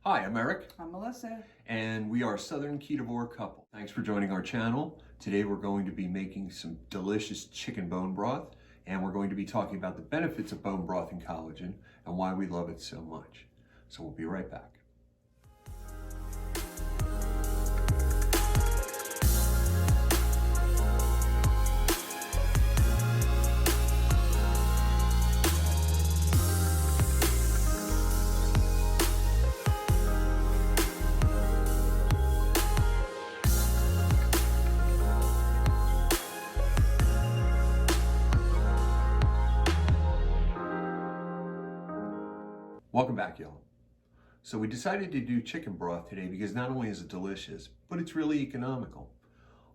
Hi, I'm Eric. I'm Melissa. And we are Southern Ketovore couple. Thanks for joining our channel. Today we're going to be making some delicious chicken bone broth, and we're going to be talking about the benefits of bone broth and collagen and why we love it so much. So we'll be right back. Welcome back, y'all. So we decided to do chicken broth today because not only is it delicious, but it's really economical.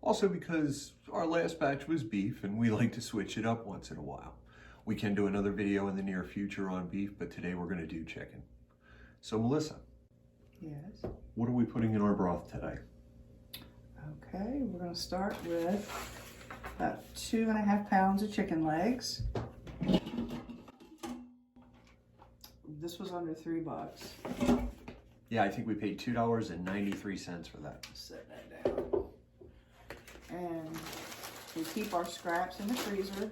Also because our last batch was beef and we like to switch it up once in a while. We can do another video in the near future on beef, but today we're going to do chicken. So Melissa. Yes. What are we putting in our broth today? Okay, we're going to start with about 2.5 pounds of chicken legs. This was under $3. Yeah, I think we paid $2.93 for that. Set that down. And we keep our scraps in the freezer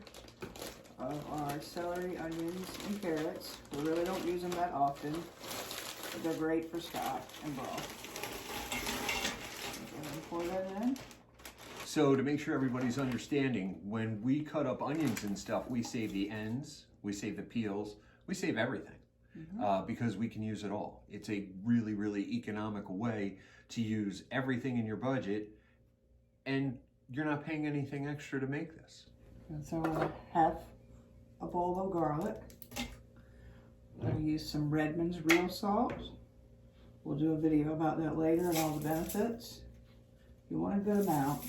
of our celery, onions, and carrots. We really don't use them that often, but they're great for stock and broth. Go ahead and pour that in. So to make sure everybody's understanding, when we cut up onions and stuff, we save the ends, we save the peels, we save everything. Because we can use it all. It's a really, really economical way to use everything in your budget, and you're not paying anything extra to make this. And so half a bowl of garlic. I'll use some Redmond's real salt. We'll do a video about that later and all the benefits. You want a good amount.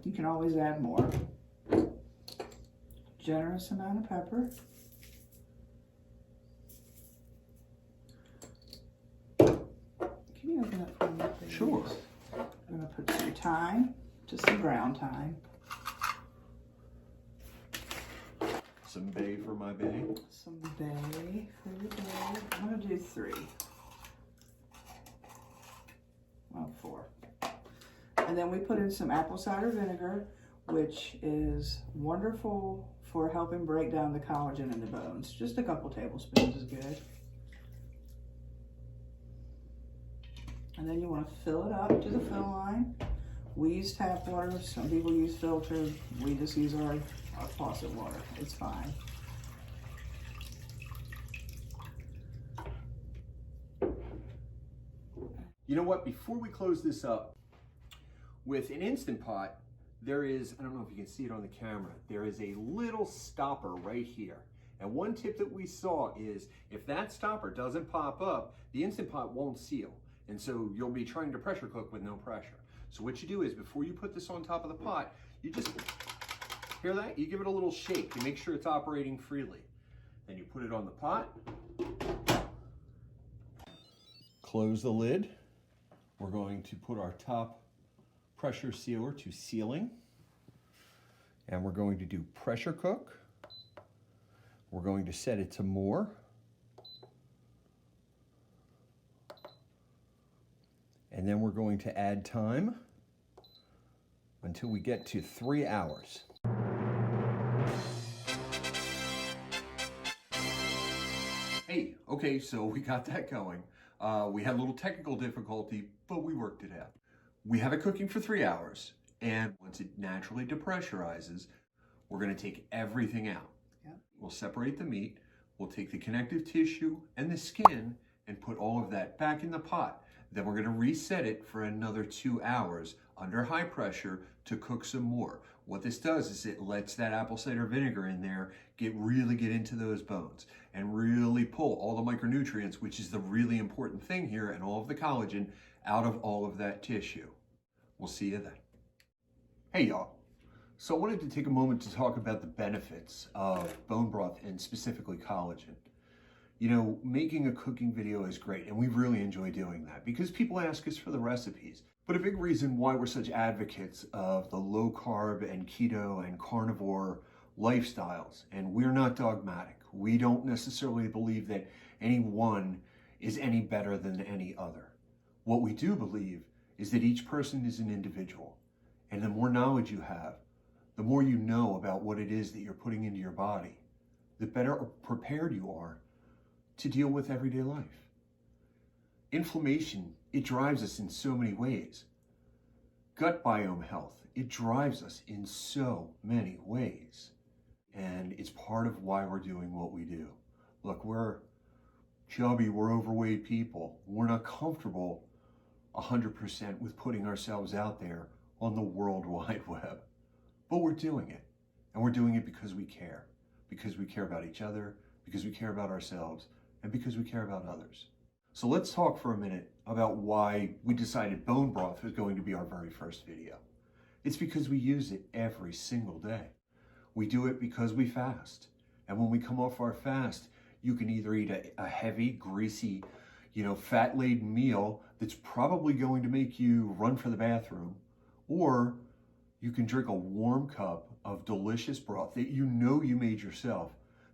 You can always add more. Generous amount of pepper. Can you open up for me, please? Sure. I'm going to put some thyme, just some ground thyme. Some bay for my bay. Some bay for your bay. I'm going to do 3. Well, 4. And then we put in some apple cider vinegar, which is wonderful for helping break down the collagen in the bones. Just a couple tablespoons is good. And then you want to fill it up to the fill line. We use tap water. Some people use filtered. We just use our faucet water. It's fine. You know what? Before we close this up, with an Instant Pot, there is, I don't know if you can see it on the camera, there is a little stopper right here. And one tip that we saw is if that stopper doesn't pop up, the Instant Pot won't seal. And so you'll be trying to pressure cook with no pressure. So what you do is before you put this on top of the pot, you just, hear that? You give it a little shake to make sure it's operating freely. Then you put it on the pot. Close the lid. We're going to put our top pressure sealer to sealing. And we're going to do pressure cook. We're going to set it to more. And then we're going to add time until we get to 3 hours. Hey, okay, so we got that going. We had a little technical difficulty, but we worked it out. We have it cooking for 3 hours, and once it naturally depressurizes, we're gonna take everything out. Yep. We'll separate the meat, we'll take the connective tissue and the skin and put all of that back in the pot. Then we're gonna reset it for another 2 hours under high pressure to cook some more. What this does is it lets that apple cider vinegar in there really get into those bones and really pull all the micronutrients, which is the really important thing here, and all of the collagen out of all of that tissue. We'll see you then. Hey y'all. So I wanted to take a moment to talk about the benefits of bone broth and specifically collagen. You know, making a cooking video is great, and we really enjoy doing that because people ask us for the recipes. But a big reason why we're such advocates of the low carb and keto and carnivore lifestyles, and we're not dogmatic. We don't necessarily believe that any one is any better than any other. What we do believe is that each person is an individual. And the more knowledge you have, the more you know about what it is that you're putting into your body, the better prepared you are to deal with everyday life. Inflammation, it drives us in so many ways. Gut biome health, it drives us in so many ways. And it's part of why we're doing what we do. Look, we're chubby, we're overweight people. We're not comfortable 100% with putting ourselves out there on the World Wide Web. But we're doing it. And we're doing it because we care. Because we care about each other, because we care about ourselves, and because we care about others. So let's talk for a minute about why we decided bone broth was going to be our very first video. It's because we use it every single day. We do it because we fast. And when we come off our fast, you can either eat a heavy, greasy, fat-laden meal that's probably going to make you run for the bathroom, or you can drink a warm cup of delicious broth that you know you made yourself,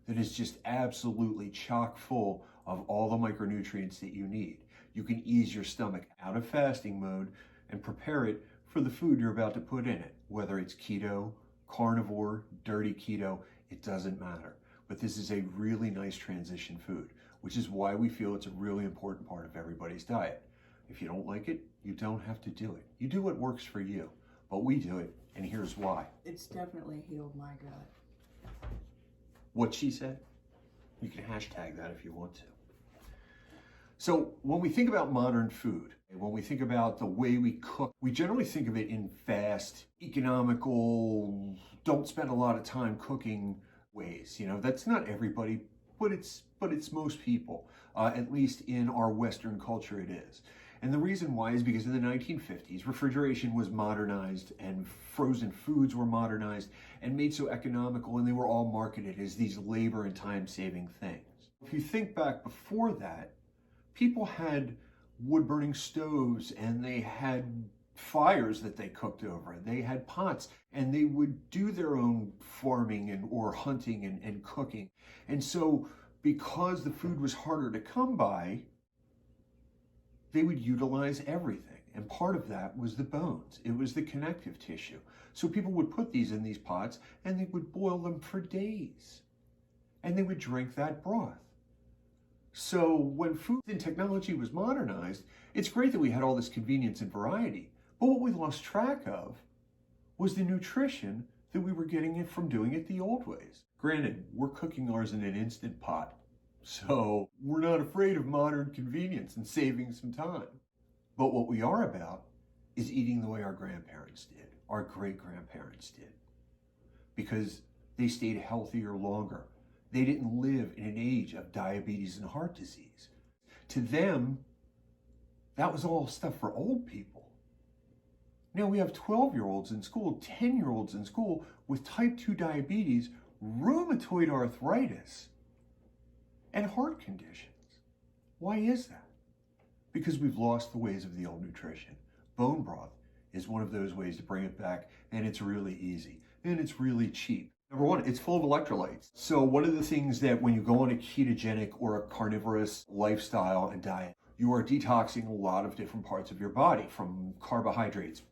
that is just absolutely chock full of all the micronutrients that you need. You can ease your stomach out of fasting mode and prepare it for the food you're about to put in it, whether it's keto, carnivore, dirty keto, it doesn't matter. But this is a really nice transition food, which is why we feel it's a really important part of everybody's diet. If you don't like it, you don't have to do it. You do what works for you, but we do it, and here's why. It's definitely healed my gut. What she said? You can hashtag that if you want to. So when we think about modern food, when we think about the way we cook, we generally think of it in fast, economical, don't spend a lot of time cooking ways. That's not everybody, but it's most people. At least in our Western culture it is. And the reason why is because in the 1950s, refrigeration was modernized and frozen foods were modernized and made so economical, and they were all marketed as these labor and time-saving things. If you think back before that, people had wood-burning stoves and they had fires that they cooked over. They had pots and they would do their own farming or hunting and cooking. And so because the food was harder to come by, they would utilize everything. And part of that was the bones. It was the connective tissue. So people would put these in these pots and they would boil them for days. And they would drink that broth. So when food and technology was modernized, it's great that we had all this convenience and variety. But what we lost track of was the nutrition that we were getting it from doing it the old ways. Granted, we're cooking ours in an instant pot. So we're not afraid of modern convenience and saving some time. But what we are about is eating the way our grandparents did, our great-grandparents did. Because they stayed healthier longer. They didn't live in an age of diabetes and heart disease. To them, that was all stuff for old people. Now we have 12-year-olds in school, 10-year-olds in school with type 2 diabetes, rheumatoid arthritis, and heart conditions. Why is that? Because we've lost the ways of the old nutrition. Bone broth is one of those ways to bring it back, and it's really easy, and it's really cheap. Number one, it's full of electrolytes. So one of the things that when you go on a ketogenic or a carnivorous lifestyle and diet, you are detoxing a lot of different parts of your body, from carbohydrates,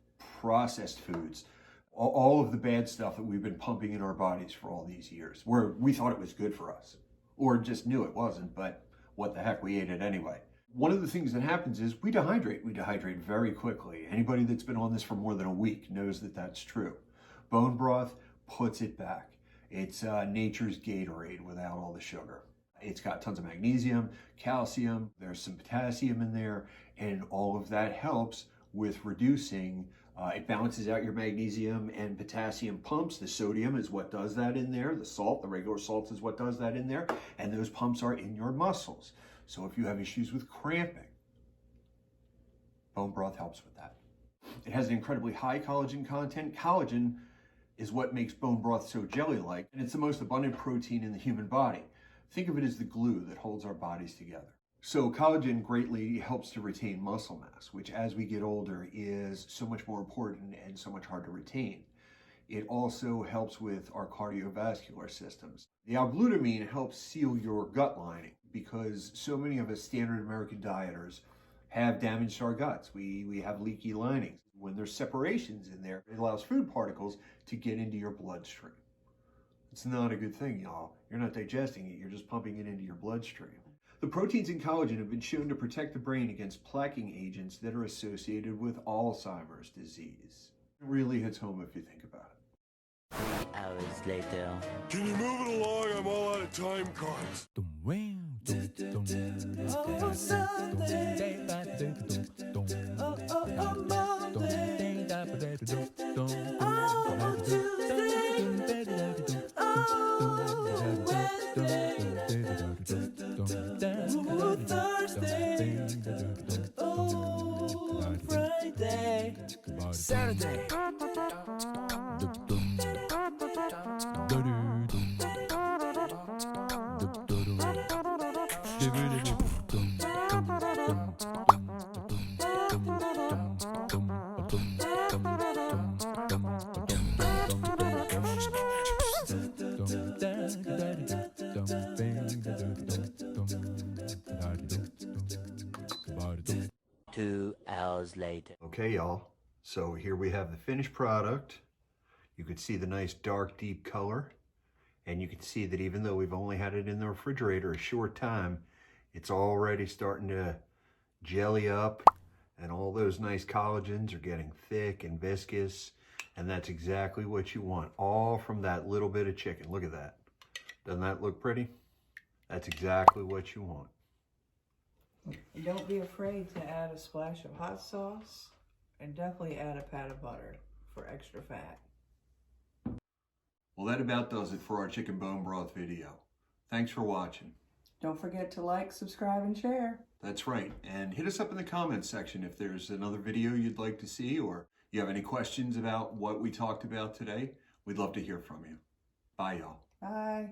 processed foods, all of the bad stuff that we've been pumping in our bodies for all these years, where we thought it was good for us, or just knew it wasn't, but what the heck, we ate it anyway. One of the things that happens is we dehydrate. We dehydrate very quickly. Anybody that's been on this for more than a week knows that that's true. Bone broth puts it back. It's nature's Gatorade without all the sugar. It's got tons of magnesium, calcium, there's some potassium in there, and all of that helps with reducing, it balances out your magnesium and potassium pumps. The sodium is what does that in there. The salt, the regular salt, is what does that in there. And those pumps are in your muscles. So if you have issues with cramping, bone broth helps with that. It has an incredibly high collagen content. Collagen is what makes bone broth so jelly-like, and it's the most abundant protein in the human body. Think of it as the glue that holds our bodies together. So collagen greatly helps to retain muscle mass, which as we get older is so much more important and so much harder to retain. It also helps with our cardiovascular systems. The L-glutamine helps seal your gut lining. because so many of us standard American dieters have damaged our guts. We have leaky linings. When there's separations in there, it allows food particles to get into your bloodstream. It's not a good thing, y'all. You're not digesting it, you're just pumping it into your bloodstream. The proteins in collagen have been shown to protect the brain against plaquing agents that are associated with Alzheimer's disease. It really hits home if you think about it. 3 hours later. Can you move it along? I'm all out of time cards. Saturday. Two hours later. Okay, y'all. So here we have the finished product. You can see the nice dark, deep color. And you can see that even though we've only had it in the refrigerator a short time, it's already starting to jelly up. And all those nice collagens are getting thick and viscous. And that's exactly what you want. All from that little bit of chicken. Look at that. Doesn't that look pretty? That's exactly what you want. And don't be afraid to add a splash of hot sauce, and definitely add a pat of butter for extra fat. Well, that about does it for our chicken bone broth video. Thanks for watching. Don't forget to like, subscribe, and share. That's right. And hit us up in the comments section if there's another video you'd like to see, or you have any questions about what we talked about today. We'd love to hear from you. Bye, y'all. Bye.